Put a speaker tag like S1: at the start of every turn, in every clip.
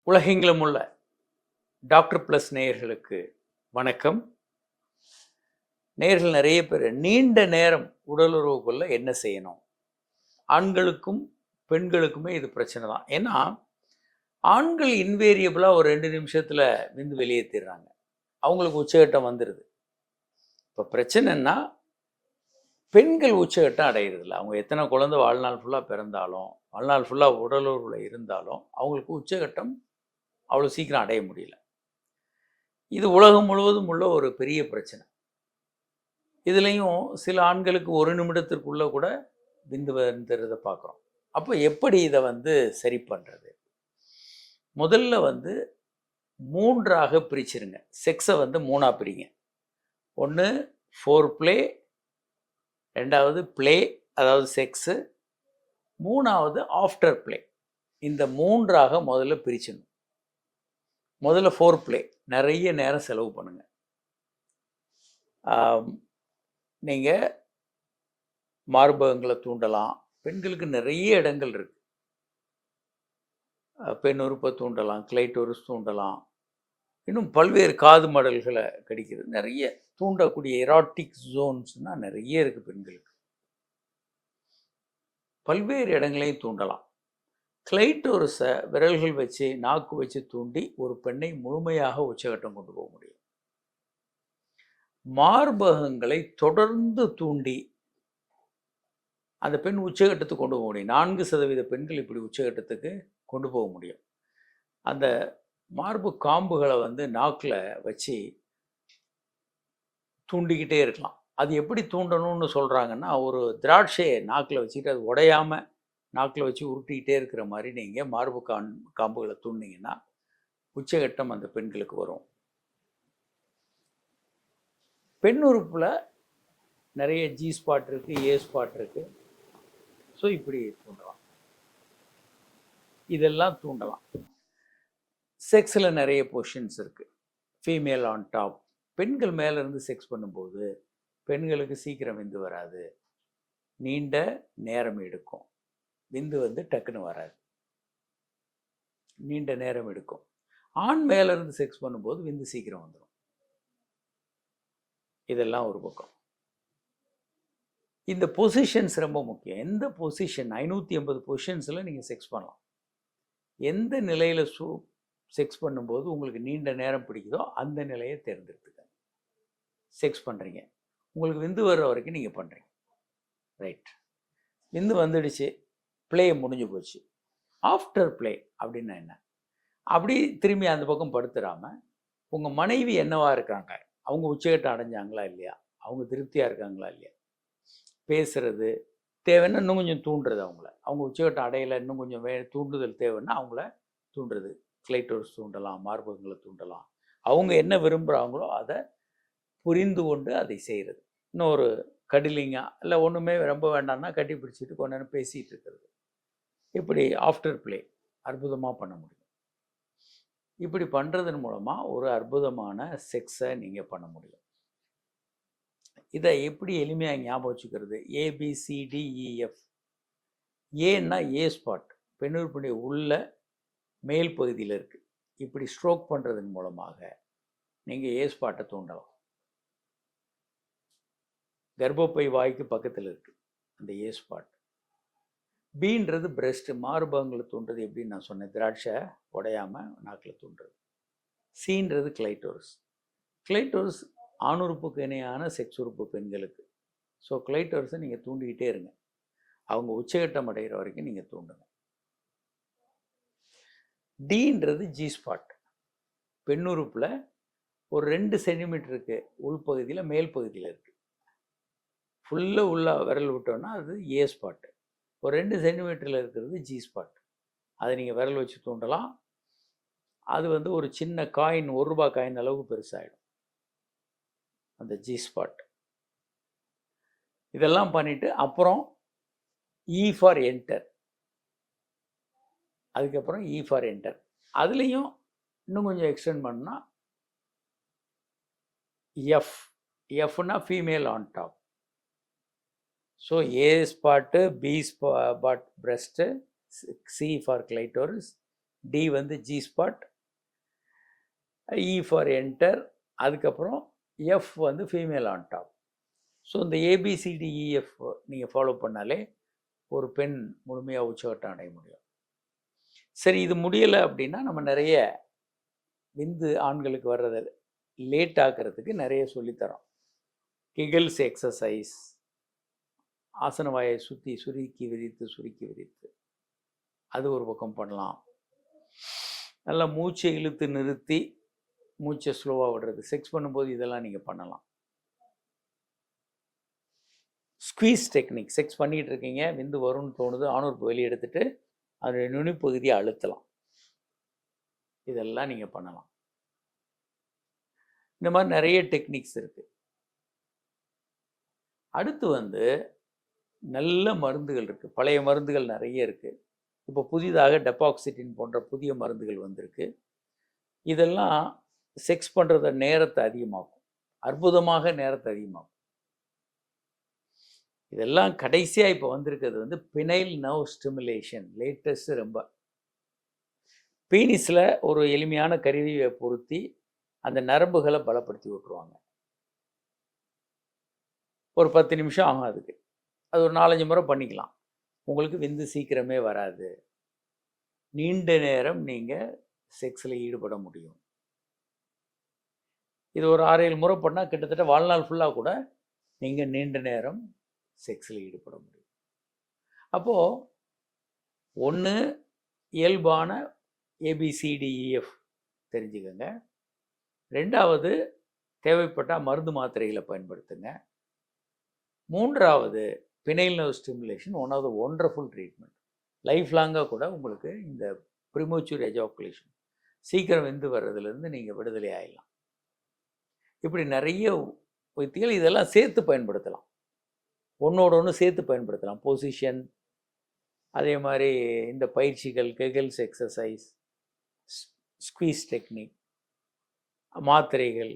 S1: உலகெங்கிலும் உள்ள doctor plus நேயர்களுக்கு வணக்கம். நேயர்கள் நிறைய பேர் நீண்ட நேரம் உடலுறவு கொள்ள என்ன செய்யணும்? ஆண்களுக்கும் பெண்களுக்குமே இது பிரச்சனை தான். ஏன்னா ஆண்கள் இன்வேரியபிளாக ஒரு 2 நிமிஷத்தில் விந்து வெளியேற்றிடுறாங்க. அவங்களுக்கு உச்சகட்டம் வந்துடுது. இப்போ பிரச்சனைன்னா பெண்கள் உச்சகட்டம் அடையிறதில்ல. அவங்க எத்தனை குழந்தை வாழ்நாள் ஃபுல்லாக பிறந்தாலும், வாழ்நாள் ஃபுல்லாக உடலுறவில் இருந்தாலும் அவங்களுக்கு உச்சகட்டம் அவ்வளோ சீக்கிரம் அடைய முடியல. இது உலகம் முழுவதும் உள்ள ஒரு பெரிய பிரச்சனை. இதுலேயும் சில ஆண்களுக்கு 1 நிமிடத்திற்குள்ளே கூட விந்து வந்துடுறத பார்க்குறோம். அப்போ எப்படி இதை சரி பண்ணுறது? முதல்ல 3ஆக பிரிச்சிருங்க. செக்ஸை 3ஆக பிரிங்க. ஒன்று ஃபோர் ப்ளே, 2வது ப்ளே அதாவது செக்ஸு, 3வது ஆஃப்டர் ப்ளே. இந்த 3ஆக முதல்ல பிரிச்சிடணும். முதல்ல ஃபோர் ப்ளே, நிறைய நேரம் செலவு பண்ணுங்கள். நீங்கள் மார்பகங்களை தூண்டலாம். பெண்களுக்கு நிறைய இடங்கள் இருக்குது. பெண் உறுப்பை தூண்டலாம், கிளைட்டோரிஸ் தூண்டலாம், இன்னும் பல்வேறு காது மடல்களை கடிக்கிறது, நிறைய தூண்டக்கூடிய எராட்டிக் ஜோன்ஸ்னால் நிறைய இருக்குது. பெண்களுக்கு பல்வேறு இடங்களையும் தூண்டலாம். கிளைட்டோரிஸை விரல்கள் வச்சு நாக்கு வச்சு தூண்டி ஒரு பெண்ணை முழுமையாக உச்சகட்டம் கொண்டு போக முடியும். மார்பகங்களை தொடர்ந்து தூண்டி அந்த பெண் உச்சகட்டத்துக்கு கொண்டு போக முடியும். 4% பெண்கள் இப்படி உச்சகட்டத்துக்கு கொண்டு போக முடியும். அந்த மார்பு காம்புகளை நாக்கில் வச்சு தூண்டிக்கிட்டே இருக்கலாம். அது எப்படி தூண்டணும்னு சொல்கிறாங்கன்னா, ஒரு திராட்சையை நாக்கில் வச்சுக்கிட்டு அது உடையாமல் நாக்கில் வச்சு உருட்டிக்கிட்டே இருக்கிற மாதிரி நீங்கள் மார்பு காம்புகளை தூண்டிங்கன்னா உச்சகட்டம் அந்த பெண்களுக்கு வரும். பெண் உறுப்பில் நிறைய ஜி ஸ்பாட் இருக்குது, ஏ ஸ்பாட் இருக்குது. ஸோ இப்படி தூண்டலாம், இதெல்லாம் தூண்டலாம். செக்ஸில் நிறைய பொசிஷன்ஸ் இருக்குது. Female on top. பெண்கள் மேலேருந்து செக்ஸ் பண்ணும்போது பெண்களுக்கு சீக்கிரம் விந்து வராது, நீண்ட நேரம் எடுக்கும். விந்து டக்குன்னு வராது, நீண்ட நேரம் எடுக்கும். ஆண் மேலேருந்து செக்ஸ் பண்ணும்போது விந்து சீக்கிரம் வந்துடும். இதெல்லாம் ஒரு பக்கம். இந்த பொசிஷன்ஸ் ரொம்ப முக்கியம். எந்த பொசிஷன் 580 பொசிஷன்ஸில் நீங்கள் செக்ஸ் பண்ணலாம். எந்த நிலையில் செக்ஸ் பண்ணும்போது உங்களுக்கு நீண்ட நேரம் பிடிக்குதோ அந்த நிலையை தேர்ந்தெடுத்துக்க செக்ஸ் பண்ணுறீங்க. உங்களுக்கு விந்து வர்ற வரைக்கும் நீங்கள் பண்ணுறீங்க. ரைட், விந்து வந்துடுச்சு, ப்ளே முடிஞ்சு போச்சு. ஆஃப்டர் ப்ளே அப்படின்னா என்ன? அப்படி திரும்பி அந்த பக்கம் படுத்துடாமல் உங்கள் மனைவி என்னவா இருக்காங்க, அவங்க உச்சகட்டம் அடைஞ்சாங்களா இல்லையா, அவங்க திருப்தியாக இருக்காங்களா இல்லையா, பேசுகிறது தேவைன்னா இன்னும் கொஞ்சம் தூண்டுறது. அவங்க உச்சகட்டம் அடையலை, இன்னும் கொஞ்சம் தூண்டுதல் தேவைன்னா அவங்கள தூண்டுறது. கிளைட்டோரிஸ் தூண்டலாம், மார்பகங்களை தூண்டலாம். அவங்க என்ன விரும்புகிறாங்களோ அதை புரிந்து கொண்டு அதை செய்கிறது. இன்னும் ஒரு கடிலிங்கா இல்லை ஒன்றுமே ரொம்ப வேண்டாம்னா கட்டி பிடிச்சிட்டு கொஞ்ச நேரம் பேசிகிட்டு இருக்கிறது. இப்படி ஆஃப்டர் ப்ளே அற்புதமாக பண்ண முடியும். இப்படி பண்ணுறதன் மூலமாக ஒரு அற்புதமான செக்ஸை நீங்கள் பண்ண முடியும். இதை எப்படி எளிமையாக ஞாபகம் வச்சுக்கிறது? ABCDEF. ஏன்னா ஏ ஸ்பாட் பெண்ணுறுப்புடைய உள்ள மேல் பகுதியில் இருக்குது. இப்படி ஸ்ட்ரோக் பண்ணுறதன் மூலமாக நீங்கள் ஏ ஸ்பாட்டை தூண்டலாம். கர்ப்பப்பை வாய்க்கு பக்கத்தில் இருக்குது அந்த ஏ ஸ்பாட். பீன்றது பிரெஸ்ட்டு, மார்பகங்களை தூண்டுறது. எப்படின்னு நான் சொன்னேன், திராட்சை உடையாமல் நாக்கில் தூண்டுறது. சீன்றது கிளைட்டோரிஸ். கிளைட்டோரிஸ் ஆணுறுப்புக்கு இணையான செக்ஸ் உறுப்பு பெண்களுக்கு. ஸோ கிளைட்டோரிஸை நீங்கள் தூண்டிக்கிட்டே இருங்க. அவங்க உச்சகட்டம் அடைகிற வரைக்கும் நீங்கள் தூண்டுங்க. டீன்றது ஜி ஸ்பாட். பெண்ணுறுப்பில் ஒரு 2 சென்டிமீட்டருக்கு உள்பகுதியில் மேல் பகுதியில் இருக்குது. ஃபுல்லாக உள்ள விரல் விட்டோன்னா அது ஏ ஸ்பாட்டு. ஒரு 2 சென்டிமீட்டரில் இருக்கிறது ஜி ஸ்பாட். அதை நீங்கள் விரல் வச்சு தூண்டலாம். அது ஒரு சின்ன காயின், 1 ரூபாய் காயின் அளவுக்கு பெருசாகிடும் அந்த ஜி ஸ்பாட். இதெல்லாம் பண்ணிவிட்டு அப்புறம் இ ஃபார் என்டர். அதுக்கப்புறம் இ ஃபார் என்டர். அதுலேயும் இன்னும் கொஞ்சம் எக்ஸ்டெண்ட் பண்ணால் எஃப். எஃப்னா female on top. So A spot, B spot breast, C for clitoris, D வந்து G spot, E for enter, அதுக்கப்புறம் எஃப் வந்து ஃபீமேல் ஆன் டாப். ஸோ இந்த ஏபிசிடிஇஎஃப் நீங்கள் ஃபாலோ பண்ணாலே ஒரு பெண் முழுமையாக உச்சகட்டம் அடைய முடியும். சரி, இது முடியலை அப்படின்னா நம்ம நிறைய விந்து ஆண்களுக்கு வர்றதை லேட் ஆக்கிறதுக்கு நிறைய சொல்லித்தரோம். கிகிள்ஸ் எக்ஸசைஸ், ஆசன வாயை சுற்றி சுருக்கி விரித்து அது ஒரு பக்கம் பண்ணலாம். நல்லா மூச்சை இழுத்து நிறுத்தி மூச்சை ஸ்லோவாக விடுறது, செக்ஸ் பண்ணும்போது இதெல்லாம் நீங்கள் பண்ணலாம். ஸ்குவீஸ் டெக்னிக், செக்ஸ் பண்ணிகிட்டு இருக்கீங்க, விந்து வரும்னு தோணுது, ஆணுறுப்பு வெளியே எடுத்துட்டு அதனுடைய நுனிப்பகுதியை அழுத்தலாம். இதெல்லாம் நீங்கள் பண்ணலாம். இந்த மாதிரி நிறைய டெக்னிக்ஸ் இருக்குது. அடுத்து வந்து நல்ல மருந்துகள் இருக்குது. பழைய மருந்துகள் நிறைய இருக்குது. இப்போ புதிதாக டெபாக்சிட்டின் போன்ற புதிய மருந்துகள் வந்திருக்கு. இதெல்லாம் செக்ஸ் பண்ணுறத நேரத்தை அதிகமாகும், அற்புதமாக நேரத்தை அதிகமாகும். இதெல்லாம் கடைசியாக இப்போ வந்திருக்கிறது வந்து பினைல் நர்வ் ஸ்டிமுலேஷன், லேட்டஸ்ட். ரொம்ப பீனிஸில் ஒரு எளிமையான கருவியை பொருத்தி அந்த நரம்புகளை பலப்படுத்தி விட்டுருவாங்க. ஒரு 10 நிமிஷம் ஆகும் அதுக்கு. அது ஒரு 4-5 முறை பண்ணிக்கலாம். உங்களுக்கு விந்து சீக்கிரமே வராது, நீண்ட நேரம் நீங்கள் செக்ஸில் ஈடுபட முடியும். இது ஒரு 6-7 முறை பண்ணால் கிட்டத்தட்ட வாழ்நாள் ஃபுல்லாக கூட நீங்கள் நீண்ட நேரம் செக்ஸில் ஈடுபட முடியும். அப்போது ஒன்று இயல்பான ஏபிசிடிஇஎஃப் தெரிஞ்சுக்கோங்க. 2வது தேவைப்பட்டால் மருந்து மாத்திரைகளை பயன்படுத்துங்க. 3வது spinal nerve stimulation, one of the wonderful treatment. Life லாங்காக கூட உங்களுக்கு இந்த ப்ரிமோச்சூர் எஜாக்குலேஷன், சீக்கிரம் விந்து வர்றதுலேருந்து நீங்கள் விடுதலை ஆகிடலாம். இப்படி நிறைய வித்திகள் இதெல்லாம் சேர்த்து பயன்படுத்தலாம், ஒன்றோட ஒன்று சேர்த்து பயன்படுத்தலாம். பொசிஷன், அதே மாதிரி இந்த பயிற்சிகள், கெகல்ஸ் எக்ஸசைஸ், ஸ்குவீஸ் டெக்னிக், மாத்திரைகள்,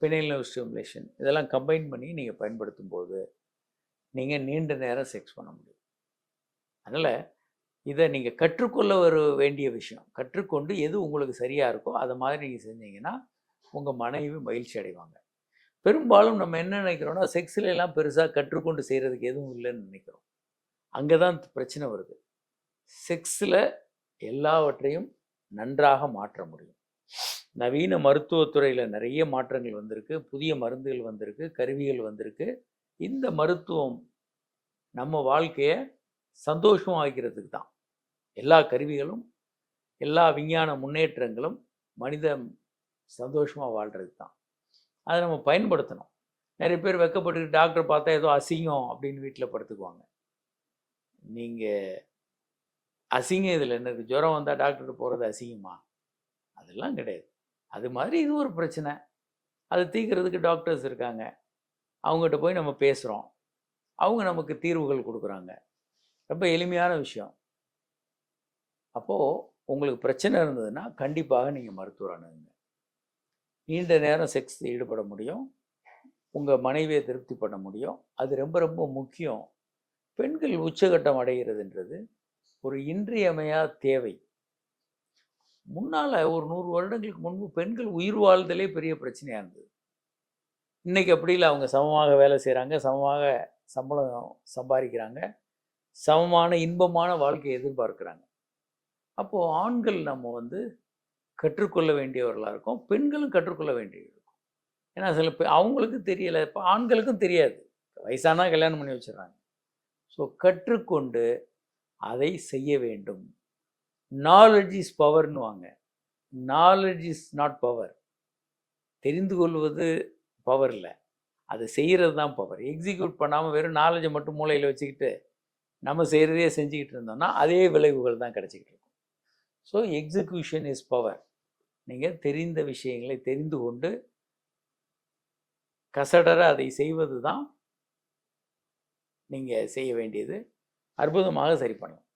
S1: பினைல் நர்வ் ஸ்டிமுலேஷன், இதெல்லாம் கம்பைன் பண்ணி நீங்கள் பயன்படுத்தும் போது நீங்கள் நீண்ட நேரம் செக்ஸ் பண்ண முடியும். அதனால் இதை நீங்கள் கற்றுக்கொள்ள வேண்டிய விஷயம். கற்றுக்கொண்டு எது உங்களுக்கு சரியாக இருக்கோ அதை மாதிரி நீங்கள் செஞ்சீங்கன்னா உங்கள் மனைவி மகிழ்ச்சி அடைவாங்க. பெரும்பாலும் நம்ம என்ன நினைக்கிறோன்னா, செக்ஸில் எல்லாம் பெருசாக கற்றுக்கொண்டு செய்கிறதுக்கு எதுவும் இல்லைன்னு நினைக்கிறோம். அங்கே தான் பிரச்சனை வருது. செக்ஸில் எல்லாவற்றையும் நன்றாக மாற்ற முடியும். நவீன மருத்துவத்துறையில் நிறைய மாற்றங்கள் வந்திருக்கு, புதிய மருந்துகள் வந்திருக்கு, கருவிகள் வந்திருக்கு. இந்த மருத்துவம் நம்ம வாழ்க்கையை சந்தோஷமாக ஆக்கிறதுக்கு தான். எல்லா கருவிகளும், எல்லா விஞ்ஞான முன்னேற்றங்களும் மனிதன் சந்தோஷமாக வாழ்கிறதுக்கு தான். அதை நம்ம பயன்படுத்தணும். நிறைய பேர் வெக்கப்பட்டுக்கிட்டு டாக்டர் பார்த்தா ஏதோ அசிங்கம் அப்படின்னு வீட்டில் படுத்துக்குவாங்க. நீங்கள் அசிங்கம் இதில் என்ன இருக்குது? ஜுரம் வந்தால் டாக்டர்கிட்ட போகிறது அசிங்கமா? அதெல்லாம் கிடையாது. அது மாதிரி இது ஒரு பிரச்சனை, அது தீர்க்கிறதுக்கு டாக்டர்ஸ் இருக்காங்க. அவங்ககிட்ட போய் நம்ம பேசுகிறோம், அவங்க நமக்கு தீர்வுகள் கொடுக்குறாங்க. ரொம்ப எளிமையான விஷயம். அப்போது உங்களுக்கு பிரச்சனை இருந்ததுன்னா கண்டிப்பாக நீங்கள் மருத்துவர் அணுகுங்க. நீண்ட நேரம் செக்ஸ் ஈடுபட முடியும், உங்கள் மனைவியை திருப்தி பண்ண முடியும். அது ரொம்ப ரொம்ப முக்கியம். பெண்கள் உச்சகட்டம் அடைகிறதுன்றது ஒரு இன்றியமையாத தேவை. முன்னால் ஒரு 100 வருடங்களுக்கு முன்பு பெண்கள் உயிர் வாழ்தலே பெரிய பிரச்சனையாக இருந்தது. இன்றைக்கி அப்படி இல்லை. அவங்க சமமாக வேலை செய்கிறாங்க, சமமாக சம்பளம் சம்பாதிக்கிறாங்க, சமமான இன்பமான வாழ்க்கையை எதிர்பார்க்குறாங்க. அப்போது ஆண்கள் நம்ம வந்து கற்றுக்கொள்ள வேண்டியவர்களாக இருக்கும், பெண்களும் கற்றுக்கொள்ள வேண்டியது இருக்கும். ஏன்னா சில அவங்களுக்கு தெரியலை, இப்போ ஆண்களுக்கும் தெரியாது, வயசானா கல்யாணம் பண்ணி வச்சிடறாங்க. ஸோ கற்றுக்கொண்டு அதை செய்ய வேண்டும். நாலெட்ஜ் இஸ் பவர்னு வாங்க. Knowledge is not power. தெரிந்து கொள்வது பவர் இல்லை, அதை செய்கிறது தான் பவர். எக்ஸிக்யூட் பண்ணாமல் வெறும் நாலேஜை மட்டும் மூளையில் வச்சுக்கிட்டு நம்ம செய்கிறதே செஞ்சுக்கிட்டு இருந்தோம்னா அதே விளைவுகள் தான் கிடச்சிக்கிட்டு இருக்கும். So execution is power. நீங்கள் தெரிந்த விஷயங்களை தெரிந்து கொண்டு கசடர அதை செய்வது தான் நீங்கள் செய்ய வேண்டியது. அற்புதமாக சரி பண்ணலாம்.